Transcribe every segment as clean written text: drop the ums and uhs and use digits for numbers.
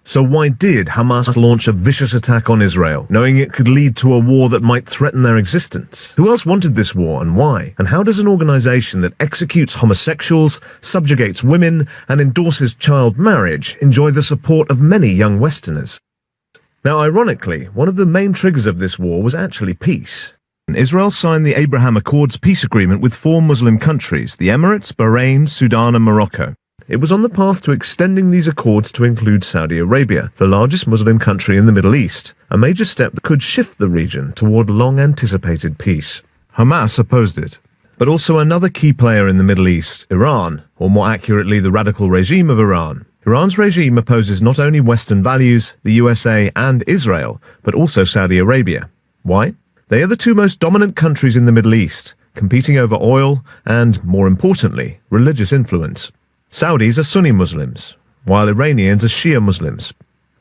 So why did Hamas launch a vicious attack on Israel, knowing it could lead to a war that might threaten their existence? Who else wanted this war and why? And how does an organization that executes homosexuals, subjugates women, and endorses child marriage enjoy the support of many young Westerners? Now, ironically, one of the main triggers of this war was actually peace. Israel signed the Abraham Accords peace agreement with 4 Muslim countries, the Emirates, Bahrain, Sudan, and Morocco. It was on the path to extending these accords to include Saudi Arabia, the largest Muslim country in the Middle East, a major step that could shift the region toward long-anticipated peace. Hamas opposed it. But also another key player in the Middle East, Iran, or more accurately the radical regime of Iran. Iran's regime opposes not only Western values, the USA and Israel, but also Saudi Arabia. Why? They are the 2 most dominant countries in the Middle East, competing over oil and, more importantly, religious influence. Saudis are Sunni Muslims, while Iranians are Shia Muslims.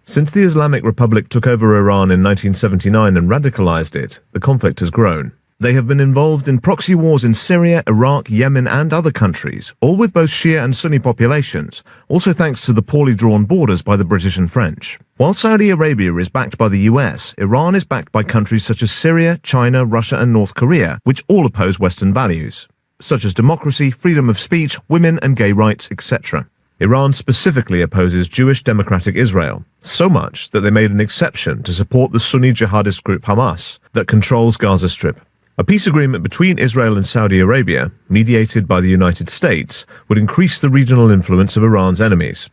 Since the Islamic Republic took over Iran in 1979 and radicalized it, the conflict has grown. They have been involved in proxy wars in Syria, Iraq, Yemen, and other countries, all with both Shia and Sunni populations, also thanks to the poorly drawn borders by the British and French. While Saudi Arabia is backed by the US, Iran is backed by countries such as Syria, China, Russia, and North Korea, which all oppose Western values, such as democracy, freedom of speech, women and gay rights, etc. Iran specifically opposes Jewish democratic Israel, so much that they made an exception to support the Sunni jihadist group Hamas that controls Gaza Strip. A peace agreement between Israel and Saudi Arabia, mediated by the United States, would increase the regional influence of Iran's enemies.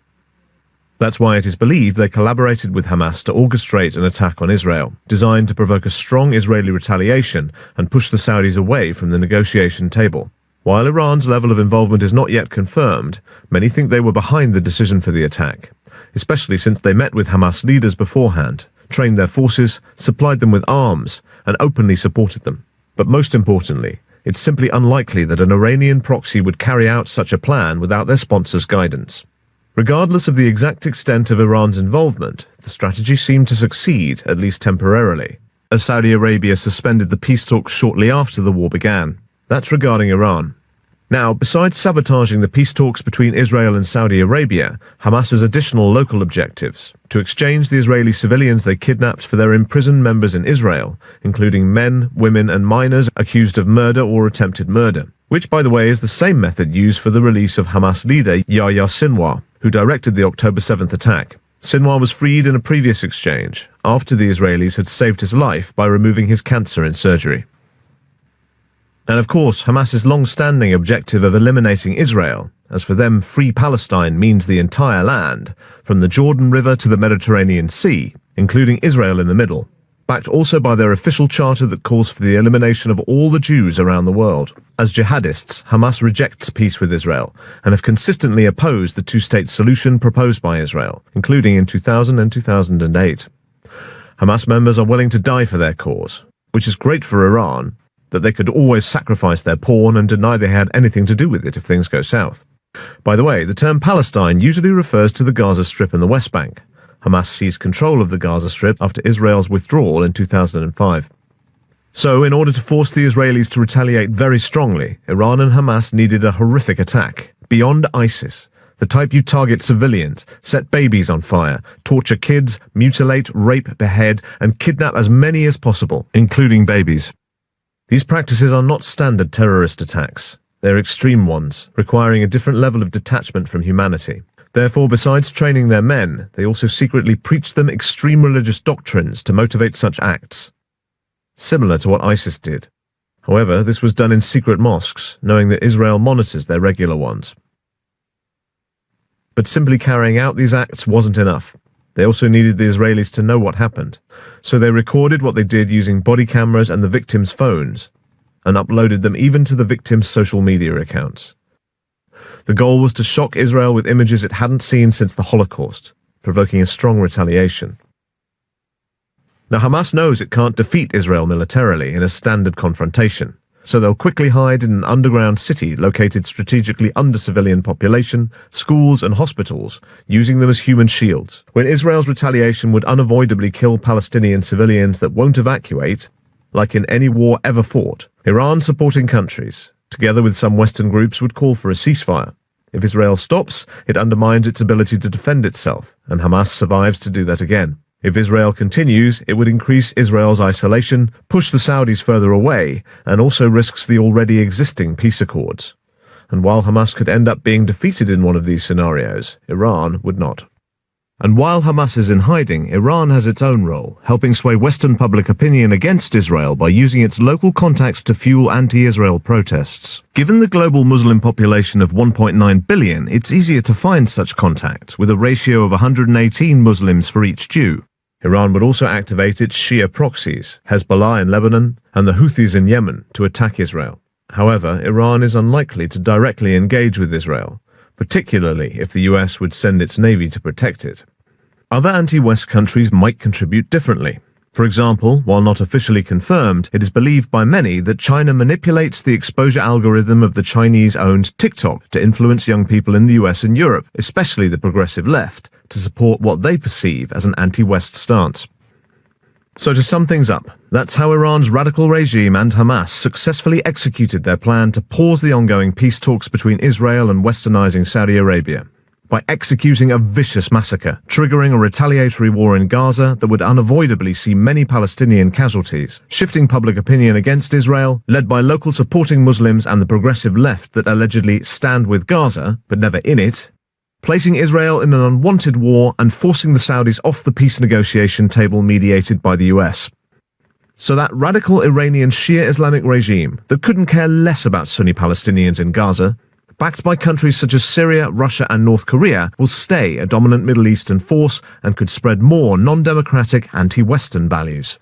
That's why it is believed they collaborated with Hamas to orchestrate an attack on Israel, designed to provoke a strong Israeli retaliation and push the Saudis away from the negotiation table. While Iran's level of involvement is not yet confirmed, many think they were behind the decision for the attack, especially since they met with Hamas leaders beforehand, trained their forces, supplied them with arms, and openly supported them. But most importantly, it's simply unlikely that an Iranian proxy would carry out such a plan without their sponsors' guidance. Regardless of the exact extent of Iran's involvement, the strategy seemed to succeed, at least temporarily, as Saudi Arabia suspended the peace talks shortly after the war began. That's regarding Iran. Now, besides sabotaging the peace talks between Israel and Saudi Arabia, Hamas has additional local objectives: to exchange the Israeli civilians they kidnapped for their imprisoned members in Israel, including men, women, and minors accused of murder or attempted murder, which, by the way, is the same method used for the release of Hamas leader Yahya Sinwar, who directed the October 7th attack. Sinwar was freed in a previous exchange, after the Israelis had saved his life by removing his cancer in surgery. And of course, Hamas's long-standing objective of eliminating Israel, as for them free Palestine means the entire land, from the Jordan River to the Mediterranean Sea, including Israel in the middle, backed also by their official charter that calls for the elimination of all the Jews around the world. As jihadists, Hamas rejects peace with Israel and have consistently opposed the 2-state solution proposed by Israel, including in 2000 and 2008. Hamas members are willing to die for their cause, which is great for Iran, that they could always sacrifice their pawn and deny they had anything to do with it if things go south. By the way, the term Palestine usually refers to the Gaza Strip and the West Bank. Hamas seized control of the Gaza Strip after Israel's withdrawal in 2005. So, in order to force the Israelis to retaliate very strongly, Iran and Hamas needed a horrific attack, beyond ISIS, the type you target civilians, set babies on fire, torture kids, mutilate, rape, behead, and kidnap as many as possible, including babies. These practices are not standard terrorist attacks. They're extreme ones, requiring a different level of detachment from humanity. Therefore, besides training their men, they also secretly preach them extreme religious doctrines to motivate such acts, similar to what ISIS did. However, this was done in secret mosques, knowing that Israel monitors their regular ones. But simply carrying out these acts wasn't enough. They also needed the Israelis to know what happened, so they recorded what they did using body cameras and the victims' phones, and uploaded them even to the victims' social media accounts. The goal was to shock Israel with images it hadn't seen since the Holocaust, provoking a strong retaliation. Now, Hamas knows it can't defeat Israel militarily in a standard confrontation, so they'll quickly hide in an underground city located strategically under civilian population, schools and hospitals, using them as human shields. When Israel's retaliation would unavoidably kill Palestinian civilians that won't evacuate, like in any war ever fought, Iran-supporting countries, together with some Western groups, would call for a ceasefire. If Israel stops, it undermines its ability to defend itself, and Hamas survives to do that again. If Israel continues, it would increase Israel's isolation, push the Saudis further away, and also risks the already existing peace accords. And while Hamas could end up being defeated in one of these scenarios, Iran would not. And while Hamas is in hiding, Iran has its own role, helping sway Western public opinion against Israel by using its local contacts to fuel anti-Israel protests. Given the global Muslim population of 1.9 billion, it's easier to find such contacts, with a ratio of 118 Muslims for each Jew. Iran would also activate its Shia proxies, Hezbollah in Lebanon and the Houthis in Yemen, to attack Israel. However, Iran is unlikely to directly engage with Israel, particularly if the US would send its navy to protect it. Other anti-West countries might contribute differently. For example, while not officially confirmed, it is believed by many that China manipulates the exposure algorithm of the Chinese-owned TikTok to influence young people in the US and Europe, especially the progressive left, to support what they perceive as an anti-West stance. So to sum things up, that's how Iran's radical regime and Hamas successfully executed their plan to pause the ongoing peace talks between Israel and westernizing Saudi Arabia, by executing a vicious massacre, triggering a retaliatory war in Gaza that would unavoidably see many Palestinian casualties, shifting public opinion against Israel, led by local supporting Muslims and the progressive left that allegedly stand with Gaza, but never in it, placing Israel in an unwanted war and forcing the Saudis off the peace negotiation table mediated by the US. So that radical Iranian Shia Islamic regime that couldn't care less about Sunni Palestinians in Gaza, backed by countries such as Syria, Russia and North Korea, will stay a dominant Middle Eastern force and could spread more non-democratic anti-Western values.